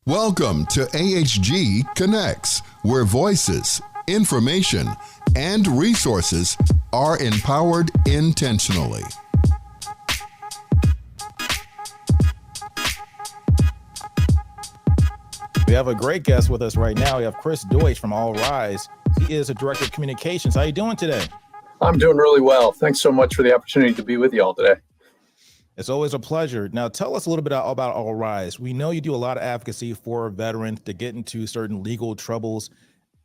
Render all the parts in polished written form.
Welcome to AHG Connects, where voices, information, and resources are empowered intentionally. We have a great guest with us right now. We have Chris Deutsch from All Rise. He is a director of communications. How are you doing today? I'm doing really well. Thanks so much for the opportunity to be with you all today. It's always a pleasure. Now, tell us a little bit about All Rise. We know you do a lot of advocacy for veterans to get into certain legal troubles,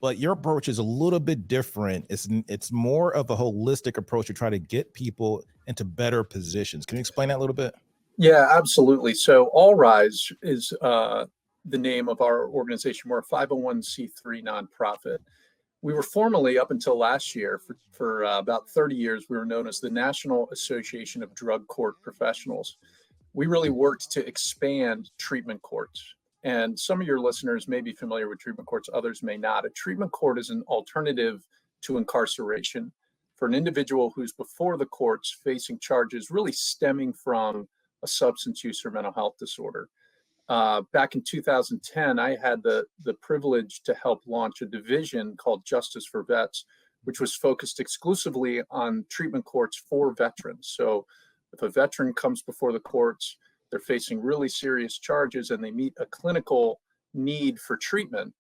but your approach is a little bit different. It's more of a holistic approach to try to get people into better positions. Can you explain that a little bit? Yeah, absolutely. So All Rise is the name of our organization. We're a 501c3 nonprofit. We were formerly, up until last year, for about 30 years, we were known as the National Association of Drug Court Professionals. We really worked to expand treatment courts. And some of your listeners may be familiar with treatment courts, others may not. A treatment court is an alternative to incarceration for an individual who's before the courts facing charges really stemming from a substance use or mental health disorder. Back in 2010, I had the privilege to help launch a division called Justice for Vets, which was focused exclusively on treatment courts for veterans. So if a veteran comes before the courts, they're facing really serious charges and they meet a clinical need for treatment,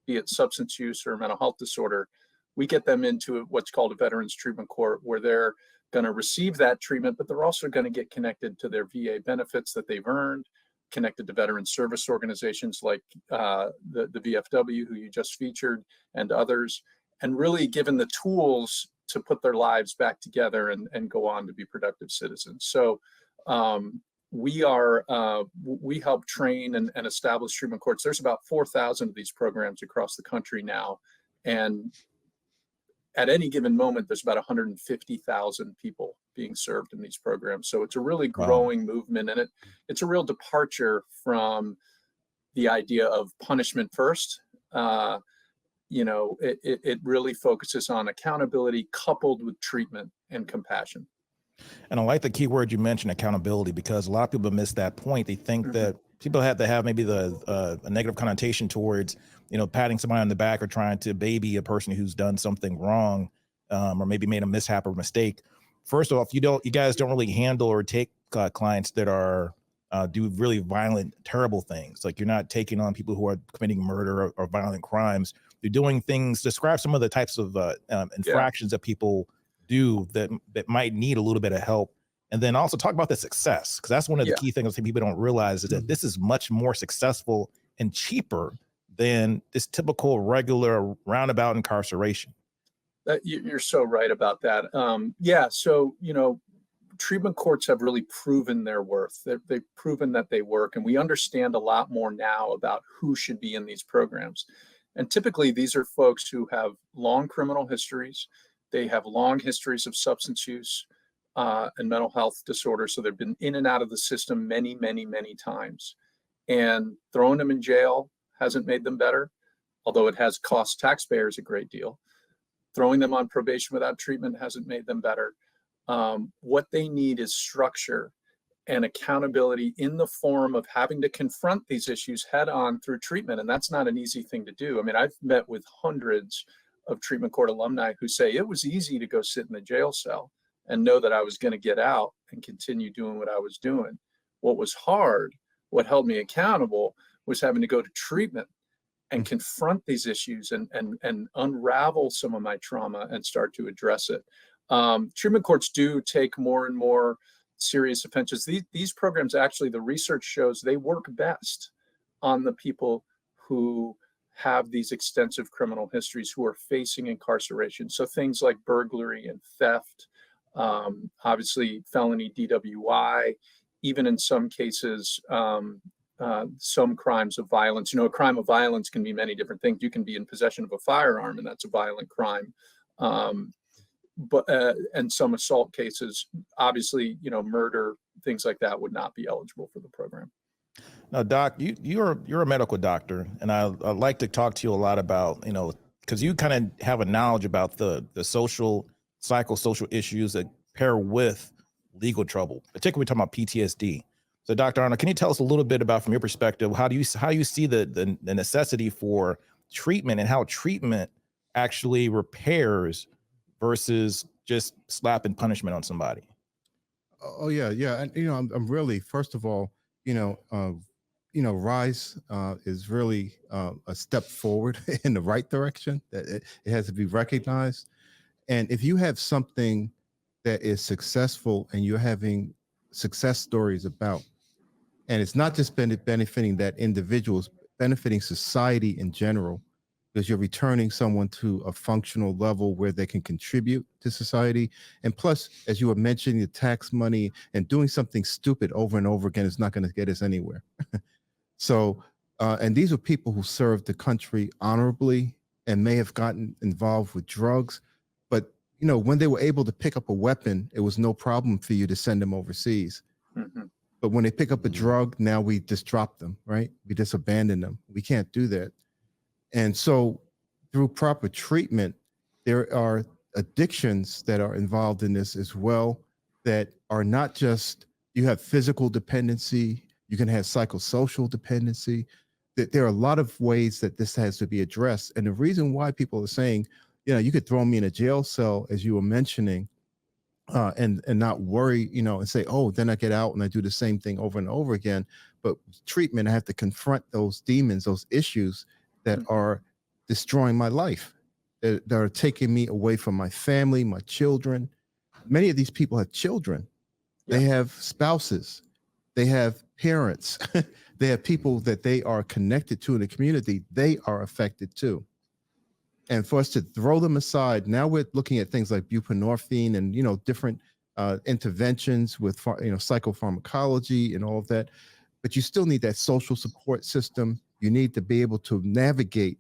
be it substance use or mental health disorder, we get them into what's called a veterans treatment court, where they're going to receive that treatment, but they're also going to get connected to their VA benefits that they've earned, connected to veteran service organizations like the VFW, who you just featured, and others, and really given the tools to put their lives back together and go on to be productive citizens. So we help train and establish treatment courts. There's about 4,000 of these programs across the country now. And at any given moment, there's about 150,000 people being served in these programs. So it's a really growing movement, and it's a real departure from the idea of punishment first. It really focuses on accountability coupled with treatment and compassion. And I like the key word you mentioned, accountability, because a lot of people miss that point. They think that people have to have maybe a negative connotation towards, patting somebody on the back or trying to baby a person who's done something wrong, or maybe made a mishap or mistake. First off, you guys don't really handle or take clients that are do really violent, terrible things. Like, you're not taking on people who are committing murder or violent crimes. You're doing things. Describe some of the types of infractions that people do that might need a little bit of help. And then also talk about the success, because that's one of the key things that people don't realize, is that this is much more successful and cheaper than this typical regular roundabout incarceration. You're so right about that. So, treatment courts have really proven their worth. They've proven that they work, and we understand a lot more now about who should be in these programs. And typically, these are folks who have long criminal histories. They have long histories of substance use and mental health disorders. So they've been in and out of the system many, many, many times. And throwing them in jail hasn't made them better, although it has cost taxpayers a great deal. Throwing them on probation without treatment hasn't made them better. What they need is structure and accountability in the form of having to confront these issues head on through treatment. And that's not an easy thing to do. I mean, I've met with hundreds of treatment court alumni who say it was easy to go sit in the jail cell and know that I was going to get out and continue doing what I was doing. What was hard, what held me accountable, was having to go to treatment and confront these issues and unravel some of my trauma and start to address it. Treatment courts do take more and more serious offenses. These programs, actually, the research shows they work best on the people who have these extensive criminal histories, who are facing incarceration. So things like burglary and theft, obviously felony DWI, even in some cases, some crimes of violence. A crime of violence can be many different things. You can be in possession of a firearm, and that's a violent crime. And some assault cases, obviously, murder, things like that would not be eligible for the program. Now, Doc, you're a medical doctor, and I'd like to talk to you a lot about, because you kind of have a knowledge about the psychosocial issues that pair with legal trouble, particularly talking about PTSD. So, Dr. Arnold, can you tell us a little bit about, from your perspective, how you see the necessity for treatment and how treatment actually repairs versus just slapping punishment on somebody? Oh yeah, yeah, and I'm really, first of all, you know, uh, Rise is really a step forward in the right direction. That it has to be recognized, and if you have something that is successful and you're having success stories about, and it's not just benefiting that individuals, benefiting society in general, because you're returning someone to a functional level where they can contribute to society. And plus, as you were mentioning, the tax money and doing something stupid over and over again is not going to get us anywhere. So, and these are people who served the country honorably and may have gotten involved with drugs, but when they were able to pick up a weapon, it was no problem for you to send them overseas. Mhm. But when they pick up a drug, now we just drop them, right? We just abandon them. We can't do that. And so through proper treatment, there are addictions that are involved in this as well, that are not just, you have physical dependency, you can have psychosocial dependency. That there are a lot of ways that this has to be addressed. And the reason why people are saying, you could throw me in a jail cell, as you were mentioning, and not worry, and say, oh, then I get out and I do the same thing over and over again. But treatment, I have to confront those demons, those issues that are destroying my life, that are taking me away from my family, my children. Many of these people have children. Yeah. They have spouses. They have parents. They have people that they are connected to in the community. They are affected too. And for us to throw them aside, now we're looking at things like buprenorphine and different interventions with psychopharmacology and all of that. But you still need that social support system. You need to be able to navigate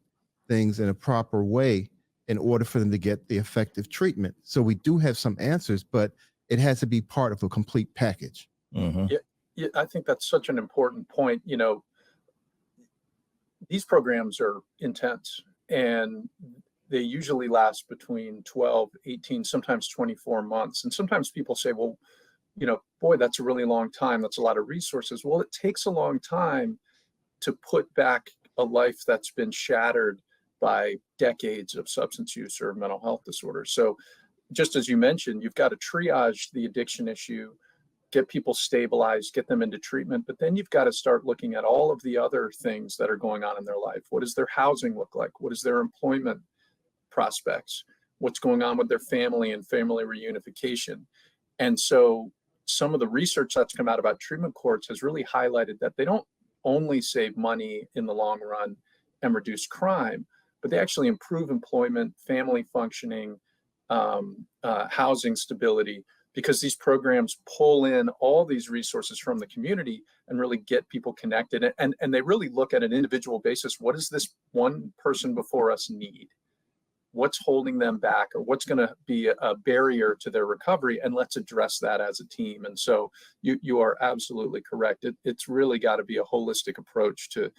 things in a proper way in order for them to get the effective treatment. So we do have some answers, but it has to be part of a complete package. Mm-hmm. Yeah, I think that's such an important point. These programs are intense, and they usually last between 12, 18, sometimes 24 months. And sometimes people say, well, boy, that's a really long time. That's a lot of resources. Well, it takes a long time to put back a life that's been shattered by decades of substance use or mental health disorders. So just as you mentioned, you've got to triage the addiction issue, get people stabilized, get them into treatment, but then you've got to start looking at all of the other things that are going on in their life. What does their housing look like? What is their employment prospects? What's going on with their family and family reunification? And so some of the research that's come out about treatment courts has really highlighted that they don't only save money in the long run and reduce crime, but they actually improve employment, family functioning, housing stability, because these programs pull in all these resources from the community and really get people connected. And they really look at an individual basis. What does this one person before us need? What's holding them back, or what's going to be a barrier to their recovery? And let's address that as a team. And so you are absolutely correct. It's really got to be a holistic approach to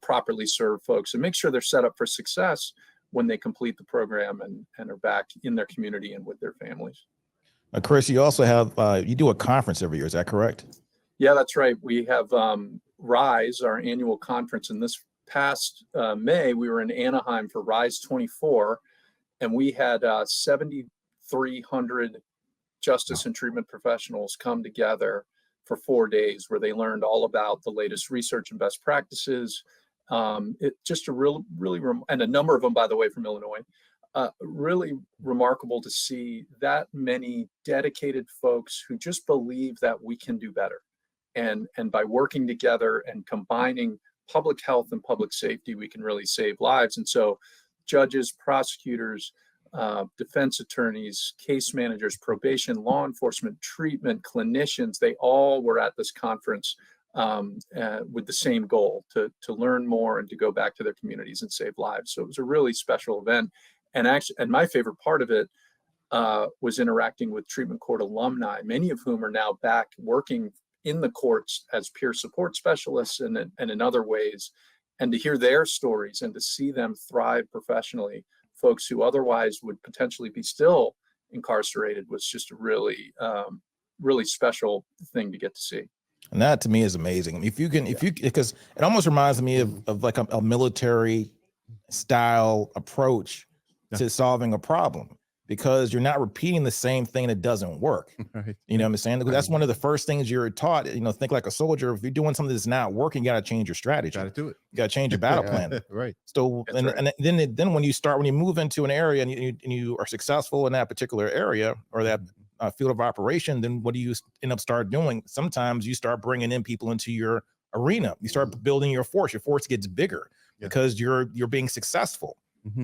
properly serve folks and make sure they're set up for success when they complete the program and are back in their community and with their families. Chris, you also have, you do a conference every year. Is that correct? Yeah, that's right. We have Rise, our annual conference. And this past May, we were in Anaheim for Rise 24, and we had 7,300 justice and treatment professionals come together for 4 days, where they learned all about the latest research and best practices. It just and a number of them, by the way, from Illinois. Really remarkable to see that many dedicated folks who just believe that we can do better. And by working together and combining public health and public safety, we can really save lives. And so judges, prosecutors, defense attorneys, case managers, probation, law enforcement, treatment, clinicians, they all were at this conference with the same goal, to learn more and to go back to their communities and save lives. So it was a really special event. And my favorite part of it was interacting with treatment court alumni, many of whom are now back working in the courts as peer support specialists and in other ways, and to hear their stories and to see them thrive professionally. Folks who otherwise would potentially be still incarcerated was just a really really special thing to get to see. And that to me is amazing. I mean, because it almost reminds me of like a military style approach to solving a problem, because you're not repeating the same thing that doesn't work. Right. You know what I'm saying? That's one of the first things you're taught, think like a soldier. If you're doing something that's not working, you got to change your strategy. Got to do it. You got to change your battle plan. Right. So, and then when you move into an area and you are successful in that particular area or that field of operation, then what do you end up start doing? Sometimes you start bringing in people into your arena. You start building your force. Your force gets bigger because you're being successful.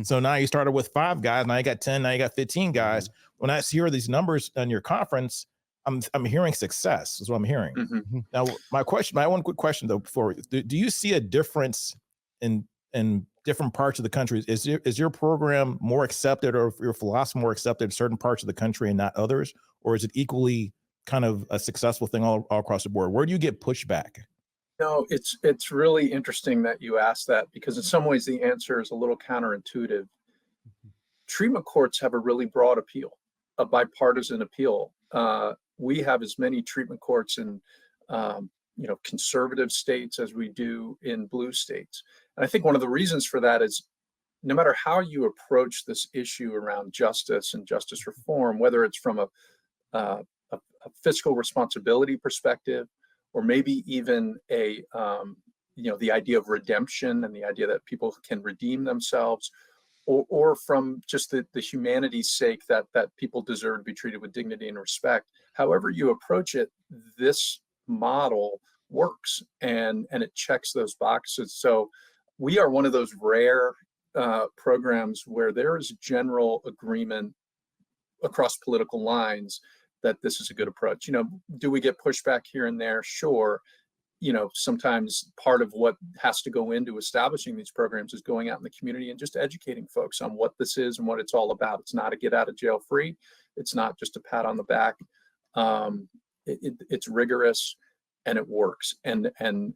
So now you started with 5 guys. Now you got 10. Now you got 15 guys. When I hear these numbers on your conference, I'm hearing success. Is what I'm hearing. Now, my one quick question though, before do you see a difference in different parts of the country? Is your program more accepted, or your philosophy more accepted in certain parts of the country and not others, or is it equally kind of a successful thing all across the board? Where do you get pushback? No, it's really interesting that you asked that, because in some ways the answer is a little counterintuitive. Treatment courts have a really broad appeal, a bipartisan appeal. We have as many treatment courts in conservative states as we do in blue states. And I think one of the reasons for that is no matter how you approach this issue around justice and justice reform, whether it's from a fiscal responsibility perspective, or maybe even the idea of redemption and the idea that people can redeem themselves, or from just the humanity's sake that people deserve to be treated with dignity and respect. However you approach it, this model works and it checks those boxes. So we are one of those rare programs where there is general agreement across political lines that this is a good approach. Do we get pushback here and there? Sure. Sometimes part of what has to go into establishing these programs is going out in the community and just educating folks on what this is and what it's all about. It's not a get out of jail free. It's not just a pat on the back. It's rigorous and it works. And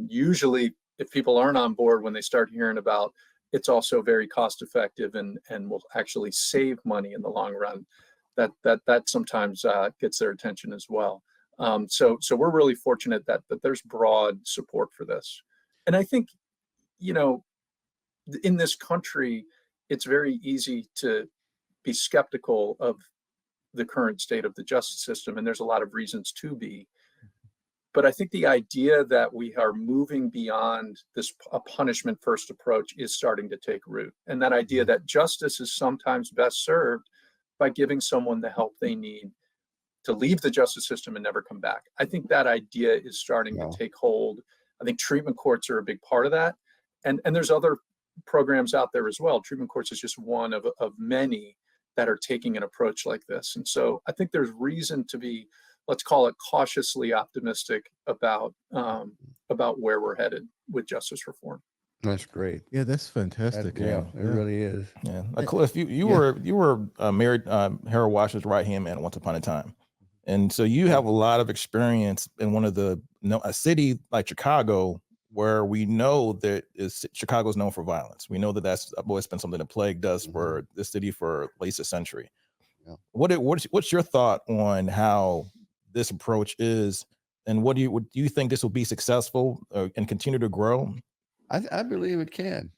usually if people aren't on board when they start hearing about, it's also very cost effective and will actually save money in the long run. That sometimes gets their attention as well. So we're really fortunate that there's broad support for this. And I think, in this country, it's very easy to be skeptical of the current state of the justice system, and there's a lot of reasons to be. But I think the idea that we are moving beyond a punishment first approach is starting to take root. And that idea that justice is sometimes best served by giving someone the help they need to leave the justice system and never come back. I think that idea is starting to take hold. I think treatment courts are a big part of that. And there's other programs out there as well. Treatment courts is just one of many that are taking an approach like this. And so I think there's reason to be, let's call it, cautiously optimistic about where we're headed with justice reform. That's great. Yeah, that's fantastic. It really is. Yeah, Cliff, you were married Harold Washington's right hand man once upon a time, and so you have a lot of experience in one of a city like Chicago, where we know that Chicago's known for violence. We know that's always been something that plagued us for the city for at least a century. Yeah. What's your thought on how this approach is, and do you think this will be successful and continue to grow? I believe it can.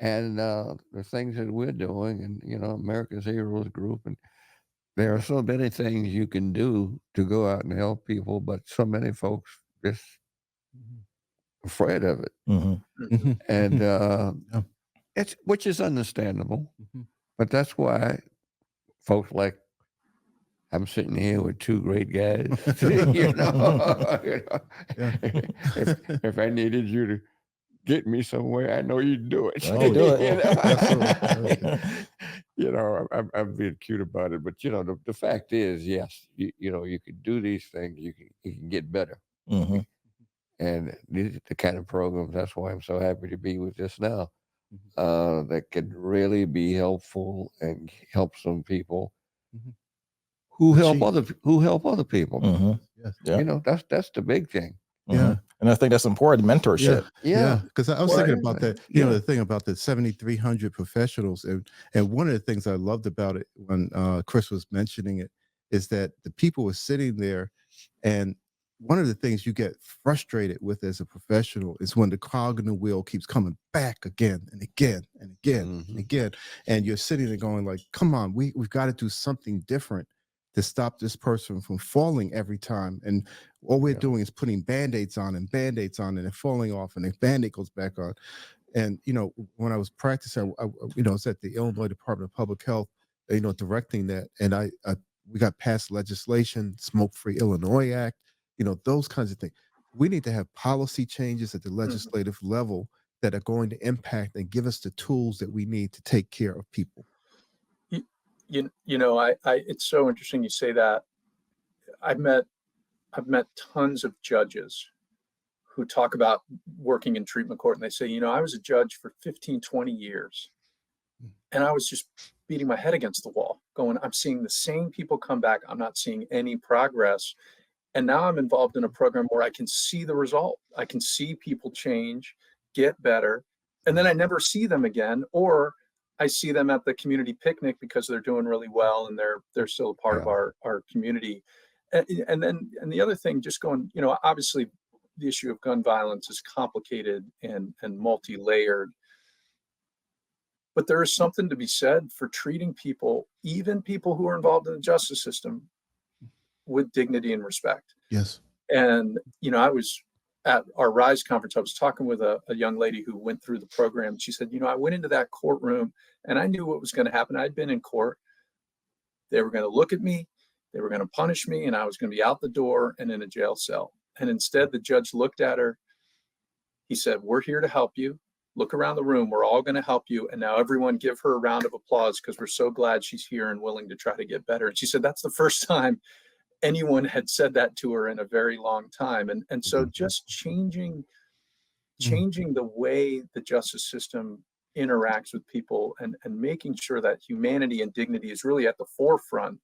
And the things that we're doing, and America's Heroes Group, and there are so many things you can do to go out and help people, but so many folks just afraid of it. And which is understandable, but that's why folks like I'm sitting here with 2 great guys. If I needed you to get me somewhere, I know you'd do it. I can do it. I'm being cute about it, but the fact is, yes, you can do these things. You can get better. And these are the kind of programs. That's why I'm so happy to be with this now. That can really be helpful and help some people. Who help other people. Yeah. That's the big thing. Yeah. And I think that's important, mentorship. Yeah. Because I was thinking about that, the thing about the 7,300 professionals. And one of the things I loved about it when Chris was mentioning it is that the people were sitting there, and one of the things you get frustrated with as a professional is when the cog in the wheel keeps coming back again and again and again and again, and you're sitting there going like, come on, we've got to do something different to stop this person from falling every time. And all we're doing is putting band-aids on and band-aids on, and they're falling off, and the band-aid goes back on. And, when I was practicing, I was at the Illinois Department of Public Health, directing that. And we got passed legislation, Smoke-Free Illinois Act, those kinds of things. We need to have policy changes at the legislative level that are going to impact and give us the tools that we need to take care of people. It's so interesting you say that. I've met tons of judges who talk about working in treatment court, and they say, I was a judge for 15, 20 years, and I was just beating my head against the wall going, I'm seeing the same people come back. I'm not seeing any progress. And now I'm involved in a program where I can see the result. I can see people change, get better, and then I never see them again, or I see them at the community picnic because they're doing really well and they're still a part of our community. And the other thing, just going, obviously the issue of gun violence is complicated and multi-layered, but there is something to be said for treating people, even people who are involved in the justice system, with dignity and respect. Yes. And, I was at our RISE conference, I was talking with a young lady who went through the program. She said, I went into that courtroom and I knew what was going to happen. I'd been in court. They were going to look at me, they were going to punish me, and I was going to be out the door and in a jail cell. And instead, the judge looked at her. He said, we're here to help you. Look around the room. We're all going to help you. And now everyone give her a round of applause because we're so glad she's here and willing to try to get better. And she said, that's the first time anyone had said that to her in a very long time. And so just changing the way the justice system interacts with people and making sure that humanity and dignity is really at the forefront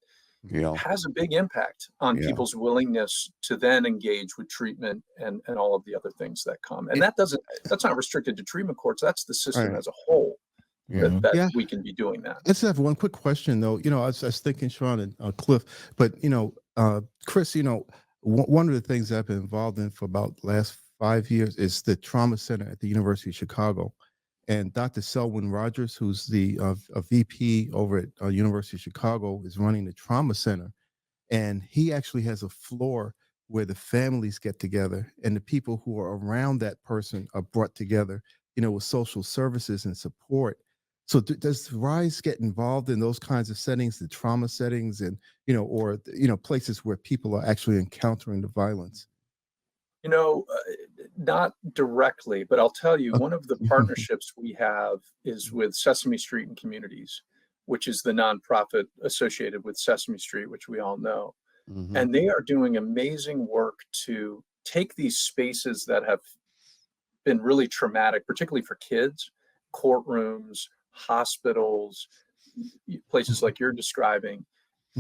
has a big impact on people's willingness to then engage with treatment and all of the other things that come. And that's not restricted to treatment courts. That's the system as a whole. That we can be doing that. Let's have one quick question though. I was thinking, Sean and Cliff, but Chris, one of the things I've been involved in for about the last 5 years is the trauma center at the University of Chicago. And Dr. Selwyn Rogers, who's the a VP over at University of Chicago, is running the trauma center. And he actually has a floor where the families get together and the people who are around that person are brought together, with social services and support. So does RISE get involved in those kinds of settings, the trauma settings, and, or, places where people are actually encountering the violence? Not directly, but I'll tell you, one of the partnerships we have is with Sesame Street and Communities, which is the nonprofit associated with Sesame Street, which we all know. And they are doing amazing work to take these spaces that have been really traumatic, particularly for kids, courtrooms, hospitals, places like you're describing,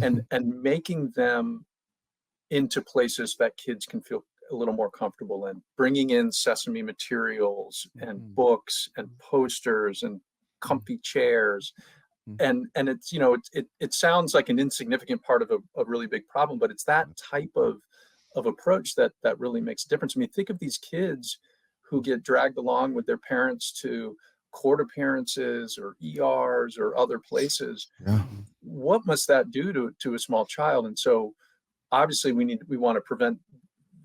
and making them into places that kids can feel a little more comfortable in, bringing in Sesame materials and books and posters and comfy chairs. And it's, it sounds like an insignificant part of a really big problem, but it's that type of approach that really makes a difference. I mean, think of these kids who get dragged along with their parents to court appearances or ERs or other places. What must that do to a small child? And so obviously we want to prevent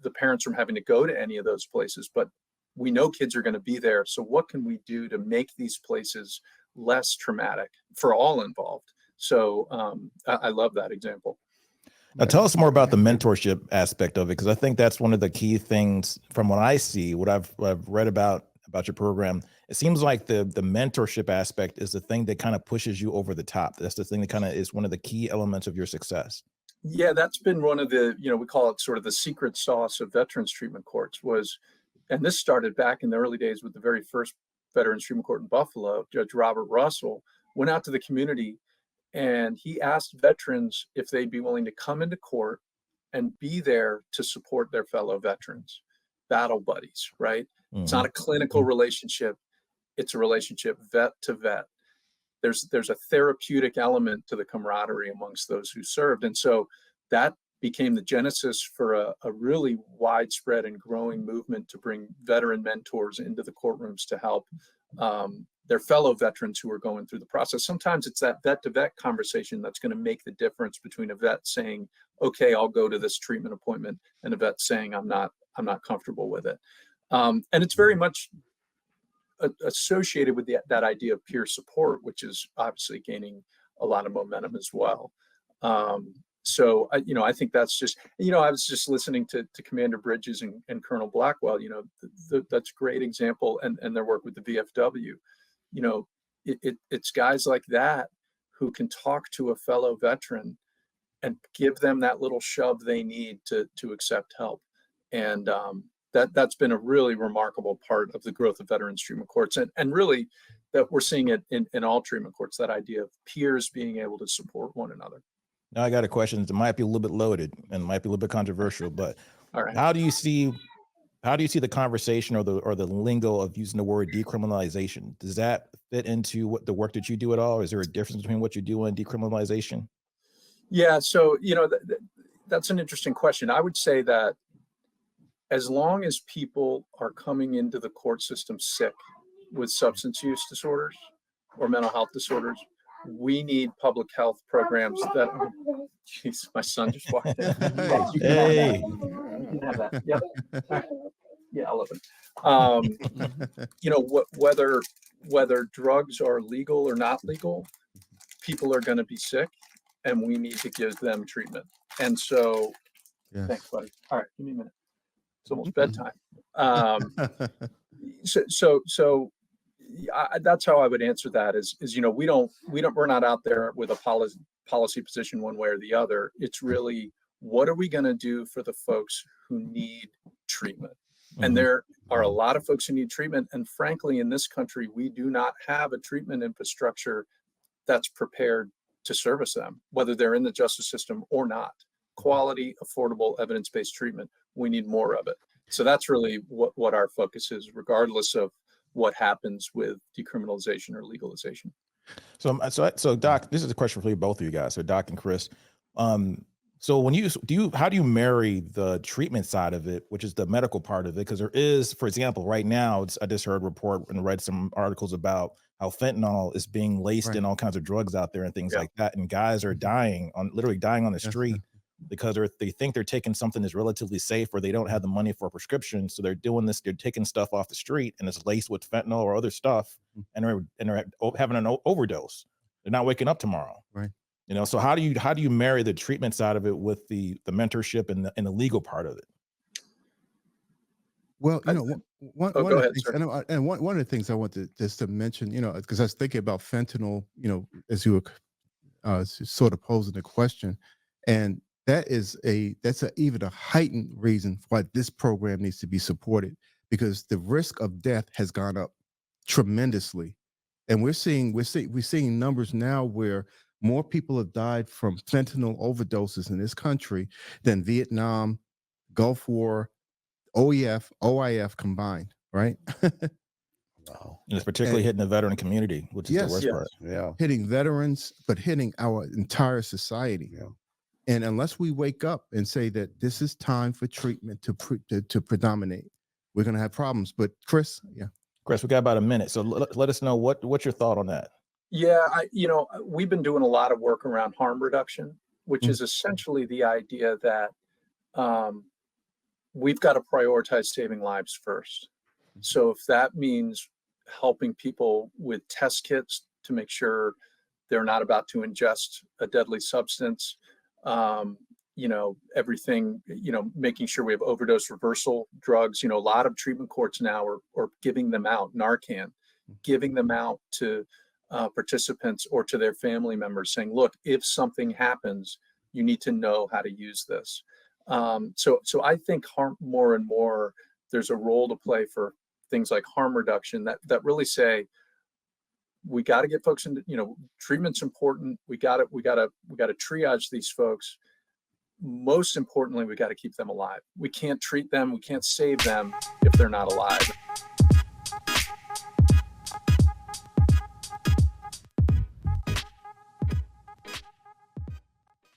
the parents from having to go to any of those places, but we know kids are going to be there. So what can we do to make these places less traumatic for all involved? So I love that example. Now tell us more about the mentorship aspect of it, because I think that's one of the key things from what I see, what I've read about your program. It seems like the mentorship aspect is the thing that kind of pushes you over the top. That's the thing that kind of is one of the key elements of your success. Yeah, that's been one of the, we call it sort of the secret sauce of veterans treatment courts and this started back in the early days with the very first veterans treatment court in Buffalo. Judge Robert Russell went out to the community and he asked veterans if they'd be willing to come into court and be there to support their fellow veterans, battle buddies, right? It's not a clinical relationship. It's a relationship vet to vet. There's a therapeutic element to the camaraderie amongst those who served. And so that became the genesis for a really widespread and growing movement to bring veteran mentors into the courtrooms to help their fellow veterans who are going through the process. Sometimes it's that vet to vet conversation that's going to make the difference between a vet saying, okay, I'll go to this treatment appointment, and a vet saying, I'm not comfortable with it. And it's very much associated with that idea of peer support, which is obviously gaining a lot of momentum as well. So, I think that's just, I was just listening to Commander Bridges and Colonel Blackwell, that's a great example, and their work with the VFW. It's guys like that who can talk to a fellow veteran and give them that little shove they need to accept help. And that's been a really remarkable part of the growth of veterans treatment courts, and really that we're seeing it in all treatment courts, that idea of peers being able to support one another. Now I got a question that might be a little bit loaded and might be a little bit controversial, but All right. how do you see the conversation or the lingo of using the word decriminalization? Does that fit into what the work that you do at all? Is there a difference between what you do and decriminalization? Yeah, so that's an interesting question. I would say that as long as people are coming into the court system sick with substance use disorders or mental health disorders, we need public health programs that. Jeez, my son just walked in. Yes, you can have that. Yep. Yeah, I'll open. Whether drugs are legal or not legal, people are going to be sick, and we need to give them treatment. And so, yes. Thanks, buddy. All right, give me a minute. It's almost bedtime. That's how I would answer that. Is we're not out there with a policy position one way or the other. It's really, what are we going to do for the folks who need treatment? Mm-hmm. And there are a lot of folks who need treatment. And frankly, in this country, we do not have a treatment infrastructure that's prepared to service them, whether they're in the justice system or not. Quality, affordable, evidence-based treatment. We need more of it. So that's really what our focus is, regardless of what happens with decriminalization or legalization. So Doc, this is a question for both of you guys. So Doc and Chris, so how do you marry the treatment side of it, which is the medical part of it? Because there is, for example, right now, I just heard a report and read some articles about how fentanyl is being laced in all kinds of drugs out there and things like that. And guys are literally dying on the street because they think they're taking something that's relatively safe, or they don't have the money for a prescription. So they're doing this, they're taking stuff off the street and it's laced with fentanyl or other stuff, and they're having an overdose. They're not waking up tomorrow. Right. So how do you marry the treatment side of it with the mentorship and the legal part of it? Well, one of the things I want to just to mention, because I was thinking about fentanyl, as you were sort of posing the question, and that's even a heightened reason why this program needs to be supported, because the risk of death has gone up tremendously, and we're seeing numbers now where more people have died from fentanyl overdoses in this country than Vietnam, Gulf War, OIF combined, right? Wow. And it's particularly hitting the veteran community, which is the worst part. Yeah. Hitting veterans, but hitting our entire society. Yeah. And unless we wake up and say that this is time for treatment to predominate, we're going to have problems. But Chris, we got about a minute. So let us know what's your thought on that? Yeah, we've been doing a lot of work around harm reduction, which is essentially the idea that we've got to prioritize saving lives first. So if that means helping people with test kits to make sure they're not about to ingest a deadly substance, everything, making sure we have overdose reversal drugs. A lot of treatment courts now are giving them out, Narcan, giving them out to participants or to their family members, saying, look, if something happens, you need to know how to use this. So I think more and more there's a role to play for things like harm reduction that really say, we got to get folks into, treatment's important. We got to triage these folks. Most importantly, we got to keep them alive. We can't treat them, we can't save them if they're not alive.